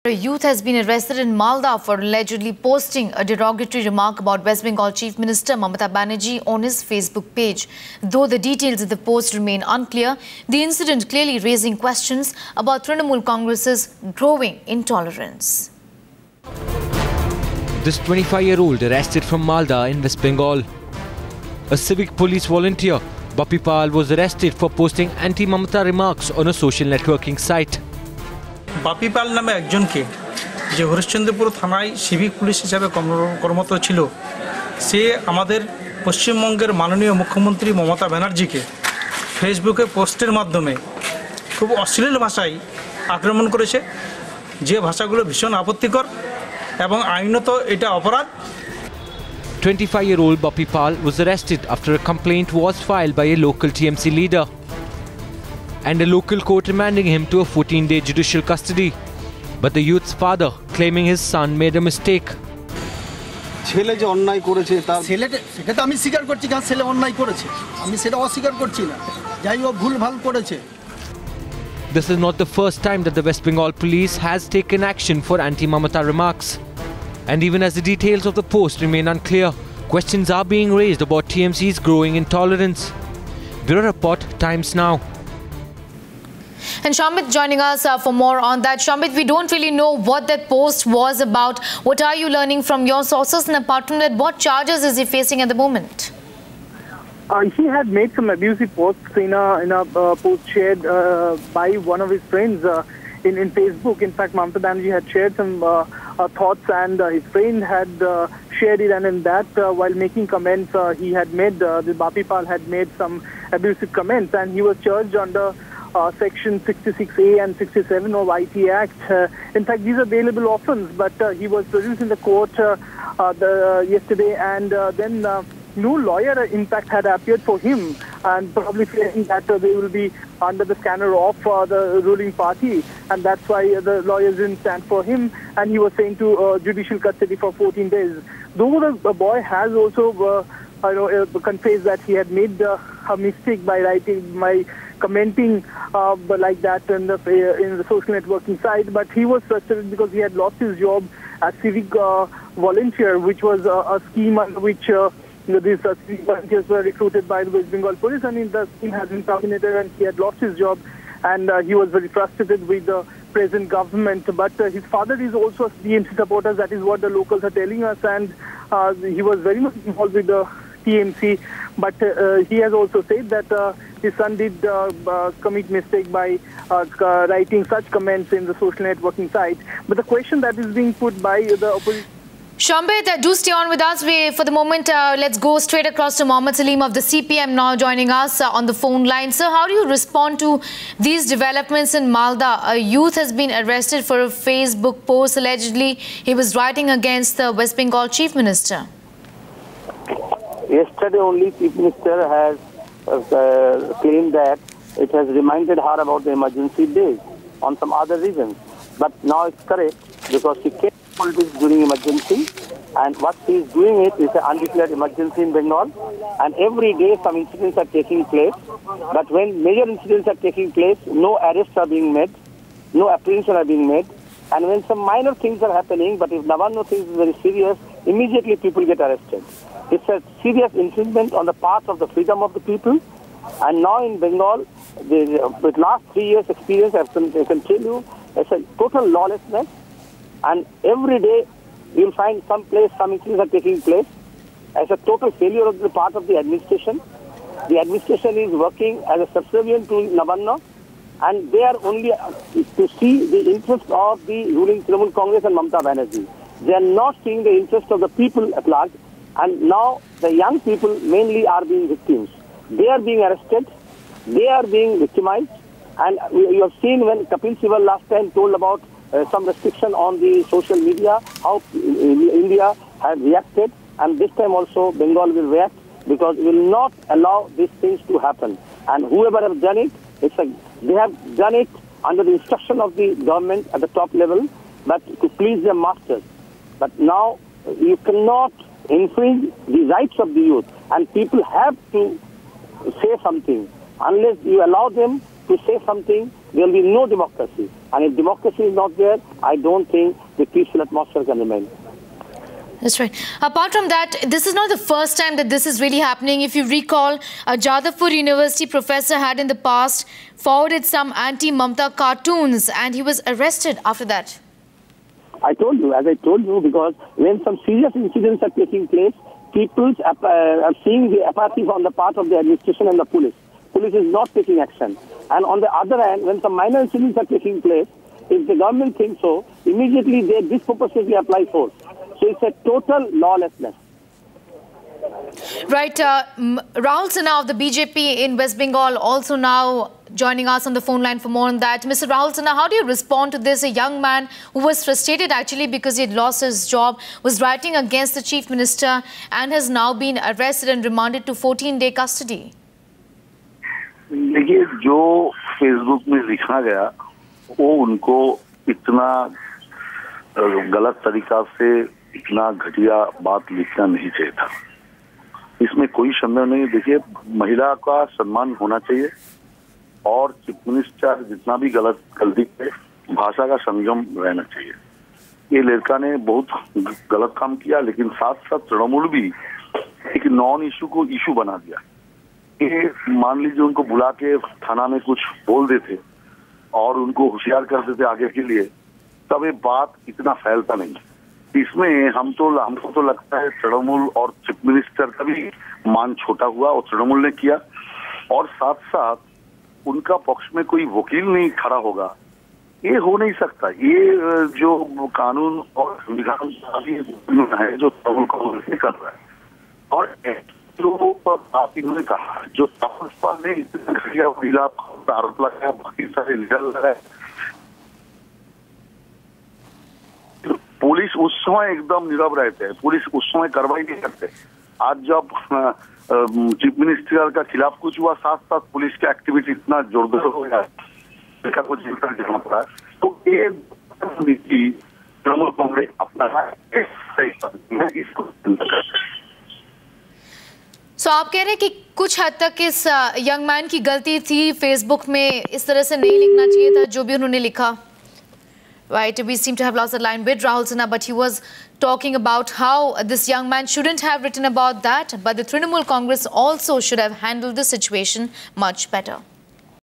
A youth has been arrested in Malda for allegedly posting a derogatory remark about West Bengal Chief Minister Mamata Banerjee on his Facebook page. Though the details of the post remain unclear, the incident clearly raising questions about Trinamool Congress's growing intolerance. This 25-year-old arrested from Malda in West Bengal. A civic police volunteer, Bapi Pal, was arrested for posting anti-Mamata remarks on a social networking site. বাপি পাল নামে একজনকে যে হরিশ্চন্দ্রপুর থানায় civic police হিসেবে কর্মরত ছিল সে আমাদের পশ্চিমবঙ্গের মাননীয় মুখ্যমন্ত্রী মমতা ব্যানার্জিকে ফেসবুকে পোস্টের মাধ্যমে খুব অশ্লীল ভাষায় আক্রমণ করেছে যে ভাষাগুলো ভীষণ আপত্তিকর এবং আইনত এটা অপরাধ 25-year-old Bapi Pal was arrested after a complaint was filed by a local TMC leader and a local court remanding him to a 14-day judicial custody. But the youth's father claiming his son made a mistake. ছেলে যে অন্যায় করেছে তার ছেলেটা সেটা তো আমি স্বীকার করছি কারণ ছেলে অন্যায় করেছে আমি সেটা অস্বীকার করছি না যাই ও ভুলভাল করেছে This is not the first time that the West Bengal police has taken action for anti-Mamata remarks. And even as the details of the post remain unclear, questions are being raised about TMC's growing intolerance. Bureau Report, Times Now. And Shamit joining us for more on that. Shamit, we don't really know what that post was about. What are you learning from your sources? And apart from that, what charges is he facing at the moment? He had made some abusive posts in a post shared by one of his friends in Facebook. In fact, Mamata Banerjee had shared some thoughts and his friend had shared it, and in that, while making comments, he had made, the Bapi Pal had made some abusive comments, and he was charged under Section 66A and 67 of IT Act. In fact, these are bailable offense, but he was produced in the court yesterday, and then no lawyer, in fact, had appeared for him, and probably fearing that they will be under the scanner of the ruling party, and that's why the lawyers didn't stand for him, and he was sent to judicial custody for 14 days. Though the boy has also confessed that he had made a mistake by commenting like that in the social networking site, but he was frustrated because he had lost his job as civic volunteer, which was a scheme under which these civic volunteers were recruited by the West Bengal police, and the scheme has been terminated and he had lost his job, and he was very frustrated with the present government. But his father is also a TMC supporter, that is what the locals are telling us, and he was very much involved with the TMC, but he has also said that his son did commit mistake by writing such comments in the social networking site. But the question that is being put by the opposition... Shambit, do stay on with us. For the moment, let's go straight across to Mohammed Salim of the CPM now joining us on the phone line. Sir, how do you respond to these developments in Malda? A youth has been arrested for a Facebook post. Allegedly, he was writing against the West Bengal Chief Minister. Yesterday only, Chief Minister has claimed that it has reminded her about the emergency days on some other reasons. But now it's correct because she came politics during emergency, and what she is doing is an undeclared emergency in Bengal, and every day some incidents are taking place. But when major incidents are taking place, no arrests are being made, no apprehensions are being made, and when some minor things are happening, but if Navanno things is very serious, immediately people get arrested. It's a serious infringement on the part of the freedom of the people. And now in Bengal, with last 3 years experience, I can tell you, it's a total lawlessness. And every day, you'll find some incidents are taking place. It's a total failure of the part of the administration. The administration is working as a subservient to Navanno, and they are only to see the interest of the ruling Trinamool Congress and Mamata Banerjee. They are not seeing the interest of the people at large. And now the young people mainly are being victims. They are being arrested. They are being victimized. And you have seen when Kapil Sibal last time told about some restriction on the social media, how India had reacted. And this time also Bengal will react because it will not allow these things to happen. And whoever has done it, they have done it under the instruction of the government at the top level, but to please their masters. But now you cannot infringe the rights of the youth, and people have to say something. Unless you allow them to say something, there will be no democracy. And if democracy is not there, I don't think the peaceful atmosphere can remain. That's right. Apart from that, this is not the first time that this is really happening. If you recall, a Jadavpur University professor had in the past forwarded some anti-Mamata cartoons and he was arrested after that. I told you, as I told you, because when some serious incidents are taking place, people are seeing the apathy on the part of the administration and the police. Police is not taking action. And on the other hand, when some minor incidents are taking place, if the government thinks so, immediately they disproportionately apply force. So it's a total lawlessness. Right. Rahul Sinha of the BJP in West Bengal also now joining us on the phone line for more on that. Mr. Rahul Sinha, how do you respond to this? A young man who was frustrated actually because he had lost his job, was writing against the Chief Minister and has now been arrested and remanded to 14-day custody. देखिए, जो Facebook में लिखा गया वो उनको इतना गलत तरीका से इतना घटिया बात लिखना नहीं चाहिए था। इसमें कोई संदेह नहीं। देखिए, महिला का सम्मान होना चाहिए और चीफ मिनिस्टर जितना भी गलती करे, भाषा का संयम रहना चाहिए। ये लड़का ने बहुत गलत काम किया, लेकिन साथ साथ तृणमूल भी एक नॉन इशू को इशू बना दिया। ये मान लीजिए उनको बुला के थाना में कुछ बोल देते और उनको होशियार कर देते आगे के लिए, तब ये बात इतना फैलता नहीं। इसमें हमको तो लगता है तृणमूल और चीफ मिनिस्टर का भी मान छोटा हुआ और तृणमूल ने किया, और साथ साथ उनका पक्ष में कोई वकील नहीं खड़ा होगा। ये हो नहीं सकता। ये जो कानून और संविधान है जो तृणमूल कांग्रेस कर रहा है, और लोगों पर आप इन्होंने कहा जो सपा ने इतना घटिया महिला पर आरोप लगाया, बाकी सारे लीडर लगाए, पुलिस उस समय एकदम नीरव रहते हैं, पुलिस उस समय कार्रवाई नहीं करते। आज जब चीफ मिनिस्टर का खिलाफ कुछ हुआ, साथ साथ पुलिस की एक्टिविटी इतना जोरदार हो गया को जिम्मेदार जाना पड़ा। तो ये नीति तृणमूल कांग्रेस अपना इसको So, आप कह रहे हैं कि कुछ हद तक इस यंग मैन की गलती थी, फेसबुक में इस तरह से नहीं लिखना चाहिए था जो भी उन्होंने लिखा। Right, we seem to have lost the line with Rahul Sinha, but he was talking about how this young man shouldn't have written about that, but the Trinamool Congress also should have handled the situation much better.